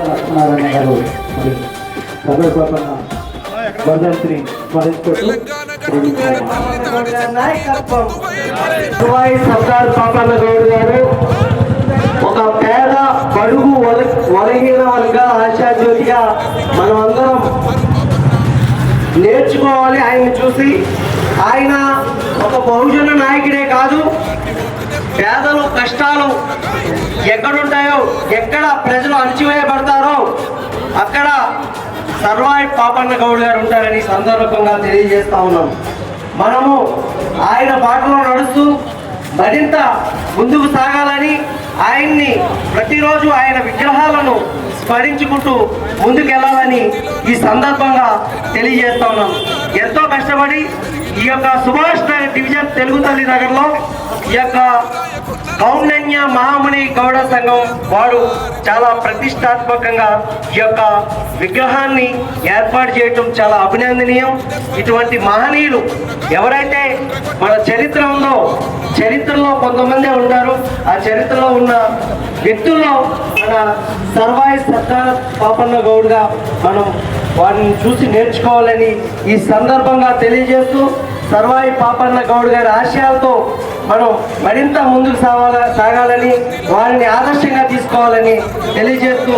లక్ష్మీనారాయణ గారు మరి సభ్యపన్న వర్ధంతిని స్మరించుకుంటూ సర్దార్ పాపన్న గౌడ్ గారు ఒక పేద బడుగు వలహీన వర్గ ఆశాజ్యోతిగా మనం అందరం నేర్చుకోవాలి. ఆయన్ని చూసి ఆయన ఒక బహుజన నాయకుడే కాదు, పేదలు కష్టాలు ఎక్కడుంటాయో, ఎక్కడ ప్రజలు అణచివేయబడతారో అక్కడ సర్వాయి పాపన్న గౌడ్ గారు ఉంటారని సందర్భంగా తెలియజేస్తా ఉన్నాం. మనము ఆయన బాటలో నడుస్తూ మరింత ముందుకు సాగాలని, ఆయన్ని ప్రతిరోజు ఆయన విగ్రహాలను స్మరించుకుంటూ ముందుకెళ్ళాలని ఈ సందర్భంగా తెలియజేస్తా ఉన్నాం. ఎంతో కష్టపడి ఈ యొక్క సుభాష్ నగర్ డివిజన్ తెలుగు తల్లి నగర్లో ఈ యొక్క కౌండన్య మహాముని గౌడ సంఘం వారు చాలా ప్రతిష్టాత్మకంగా ఈ యొక్క విగ్రహాన్ని ఏర్పాటు చేయటం చాలా అభినందనీయం. ఇటువంటి మహనీయులు ఎవరైతే మన చరిత్ర ఉందో, చరిత్రలో కొంతమంది ఉంటారు, ఆ చరిత్రలో ఉన్న వ్యక్తుల్లో మన సర్వాయి సర్దార్ పాపన్న గౌడ్గా మనం వారిని చూసి నేర్చుకోవాలని ఈ సందర్భంగా తెలియజేస్తూ, సర్వాయి పాపన్న గౌడ్ గారి ఆశయాలతో మనం మరింత ముందుకు సాగాలని, వారిని ఆదర్శంగా తీసుకోవాలని తెలియజేస్తూ